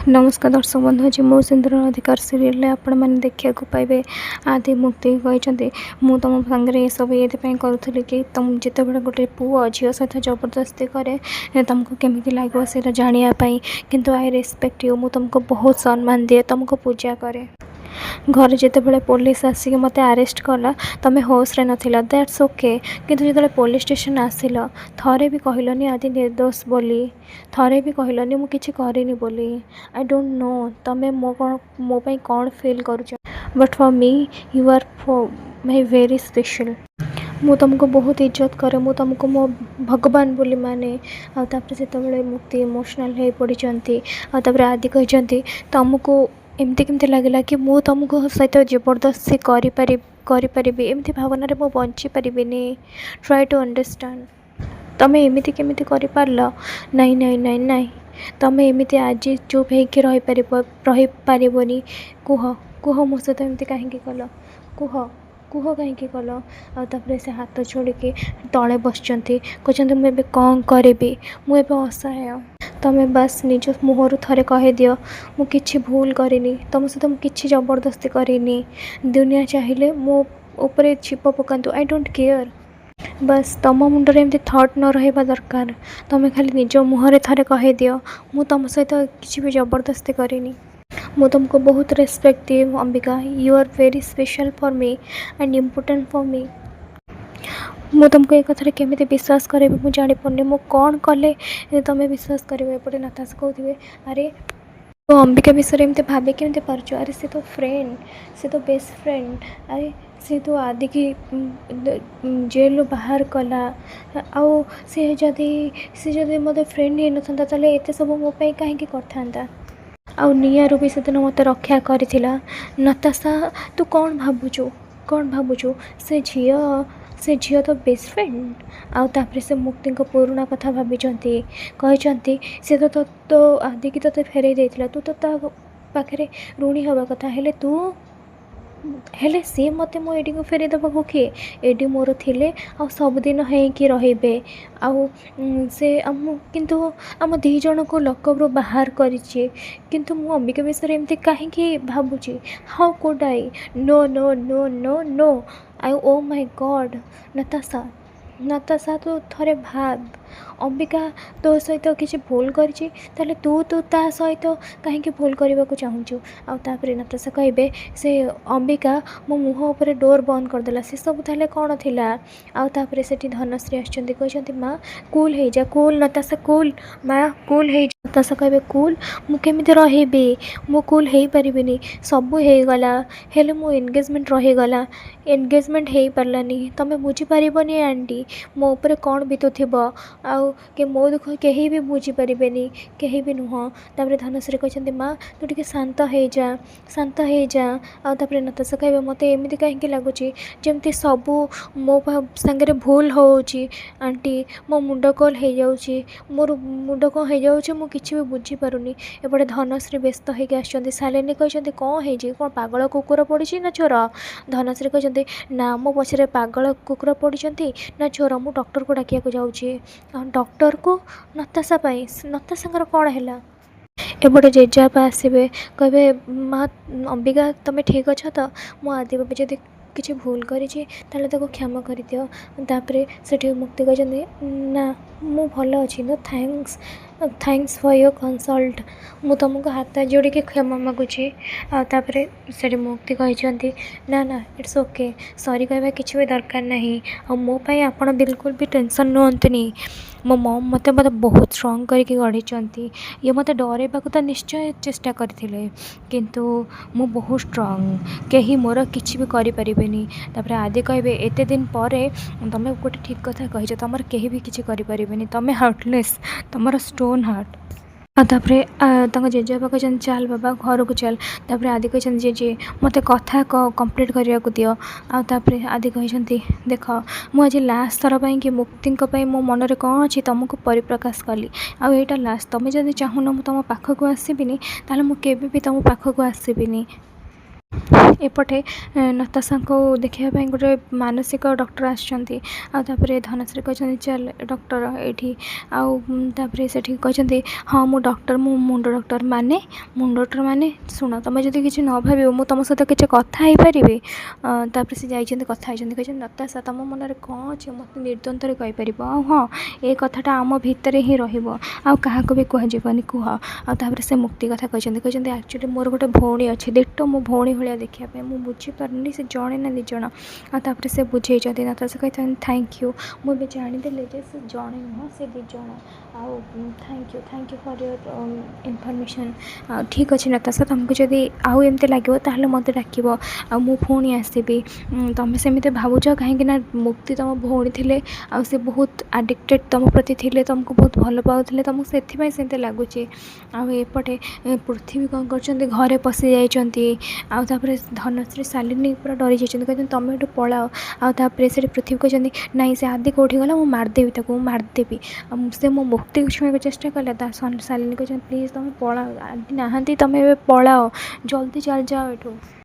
नमस्कार दर्शक बंधु आज मो सिंधुर अधिकार सीरियल आपण मैंने देखा पाइबे आदि मुक्ति कहते मुझ तुम सागर ये सब ये करूँगी कि तुम जिते बड़े गोटे पुओ झील सहित जबरदस्ती करे तुमको केमी लगे से जानापी किंतु आई रेस्पेक्ट यू मुझे तुमको बहुत सम्मान दिए तुमको पूजा करे घर जिते बड़े पुलिस आसिक मत अरेस्ट कला तुम्हें होश रे नथिला दैट्स ओके किंतु जो पुलिस स्टेशन आसिल थरे भी कहलनी आदि निर्दोष बोली थरे भी कहलनी मु किछि करिनी बोली आई डोंट नो तमें मो पे कौन फील करुच but for me you are for my very special मु तुमको बहुत इज्जत करे मु तुमको मो भगवान बोली माने आते से मुक्ति इमोशनल हो पड़ी आदि कहते तुमको एमती केमती लगे कि मु तुमको सहित जबरदस्ती करी एमती भावना रे मु बंची पारिबिनी ट्राई टू अंडरस्टैंड तमें एमती केमती कर पारल नाई नाई नाई नाई तमें एमती आज चुप रही पारबनी कुह कुह मो सहित एमती कहीं कल कुह कुह कहीं कल आते से हाथ छोड़ के तले बसचंती कहते मुझे कौन करी मुझे असहाय तमें बस निज मुहर थे कहीदियो मु किछि भूल करिनी तुम सहित मुझे जबरदस्ती करिनी दुनिया चाहिए मो ऊपर छिप पकातु आई डोंट केयर बस तुम मुंडे एमती थट न रहा दरकार तुम्हें खाली निज मुहर थे कहीदियो मु तुम सहित किसी भी जबरदस्ती करिनी मु तुमको बहुत रेस्पेक्ट दिए Ambika you are very special for me and important for me मु तुमको एक कथार केमी विश्वास करें मुझे जापनी मु कौन कले तुम्हें विश्वास कर एपटे नताश कहते अरे तो अंबिका विषय एमती भावे केमती पार्छ अरे सी तो फ्रेंड सी तो बेस्ट फ्रेंड अरे सी तो आदि की जेल बाहर कला आउ सी जदि मत फ्रेंड ही न था एत सब मोपाई कहीं करता आउ नियारू भी से दिन मत रक्षा करा नताशा तू कौन भावुचु से झील तो बेस्ट फ्रेंड आउे से मुक्ति पुराणा कथा भाभी कहते सी तो आदि की तो फेरई देता तू तो पाखे ऋणी हवा कथा हेले तू हेले सी मत मो एडी को फेरई देवा किए एडी मोर थिले आ सबुदिन होइकी रहिबे आउ से किंतु आम दी जन को लकब्रु बाहर करिछि किंतु मु अंबिका विषय एमती कहीं भावुची how could I know no no no no I oh my god Natasha तू थरे भाव अंबिका तो सहित किसी भूल करिछि ताले तू ता सहित कहीं भूल करने को चाहूँ आउे नताशा कहे से अंबिका मो मुँह उपर डोर बंद करदेला से सब ताले कौन थिला आउे से धनश्री आछंती माँ कूल हो जा कूल नताशा कूल माँ कूल हो नताशा कहे कूल मुझे रही मु कूल हो पारिनी सब हो गला हेले मो एंगेजमेंट रहीगला एंगेजमेंट हो पारानी तुम्हें बुझीपारनी आंटी मो उपर कौन बीतुब आउ के मो दुख कहीं भी बुझीपारे कहीं भी नुह तापर धनश्री कहते माँ तू टे शांत हो जा आउे नताशा कहे मत एमती कहीं लगुच जमती सबू मो सांगे भूल होची आंटी मो मुंड कल हो जाऊँगी मोर मुंड कौन हो जाऊँगी मुझे भी बुझीपारुनी एपटे धनश्री व्यस्त होगी आसुँच शालिनी कहते कौन हो कौन पागल कुकुर पड़ी ना चोर धनश्री कहते ना मो पछरे पागल कुकुर पड़ी ना चोर मु डॉक्टर को डाकिया जाऊँगी डॉक्टर को नताशा कौन है एपटे जेजेबापा आसबे कहे माँ अंबिका तुम्हें ठीक अच्छ तो मु आदि बाबी जब किसी भूल करी क्षमा कर दियो तापर से मुक्ति कहते ना मु भल अच्छी no thanks for your consult मु तुमको हाथ जोड़ी के क्षमा मागुची आपर से मुक्ति कहते ना ना इट्स ओके सॉरी कहवा किसी भी दरकार नहीं मो पाई आपण बिल्कुल भी टेंशन नुहतुनि मो मम मत बहुत स्ट्रॉन्ग करके गढ़ी ये मत डरवा तो निश्चय चेष्टा करते किंतु मु बहुत स्ट्रॉन्ग कहीं मोर किसी भी करें तापर आदि कहे एते दिन पर तुम गोटे ठीक कथा कही तुम कहीं भी किसी करें तुम हार्टलेस तुम स्टोन हार्ट तापर जेजेबापा कहते चल बाबा घर को चल तापर आदि कहते जेजे मत कथा कंप्लीट करने को दियो आउे आदि कहते देख मुझे लास्ट थर कि मुक्ति मो मन में कौन अच्छी तुमको परिप्रकाश कली आईटा लास्ट तुम जब चाहून तुम पाखक आसबिनी ताले मुझे भी तुम पाखक आसबिनी एपटे नताशा को देखा गोटे मानसिक डॉक्टर आसछंती आ तापरे धनश्री कहते चल डॉक्टर ये आउे से कहते हाँ मु डॉक्टर मु मुंड डॉक्टर माने मुंड डॉक्टर माने शुण तुम जब किसी न भाव मुझ तुम सहित किसी कथा हो पारि से जाइए कथा कहते नताशा तुम मन में कौन अच्छे मत निर्द्वंद कहीपर हाँ ये कथाटा आम भितर ही रहा भी कहजनी कह आपर से मुक्ति कथा कहते एक्चुअली मोर गोटे भौणी अच्छी दिट मो भौणी भाया देखापी मुझे बुझीपारे से जड़े ना दिज तापर से बुझे नताशा कहते थैंक यू मुझे जानीदेली से जड़े नुह से these thank you for your information ठीक अच्छे नताशा तुमको जदि आउ एमती लगे मत डाक पुणी आसबि तुम सेमती भावुच कहीं मुक्ति तुम भौणी थे से बहुत आडिक्टेड तुम प्रति थे तुमको बहुत भल पाते तुमको से लगुच आएपटे पृथ्वी कौन कर घरे पशि जापर धनश्री शालिनी पूरा डरी जाइए कहते तुम ये पलाओ आपर से पृथ्वी कहते नाई से आदि कौटी गला मुझे मारदेवी मारदेवी से मो मुक्ति छुँक चेष्टा कला शालिनी कहते प्लीज तुम पलाओ आदि नहांती तुम पलाओ जल्दी चल जाओ एठू।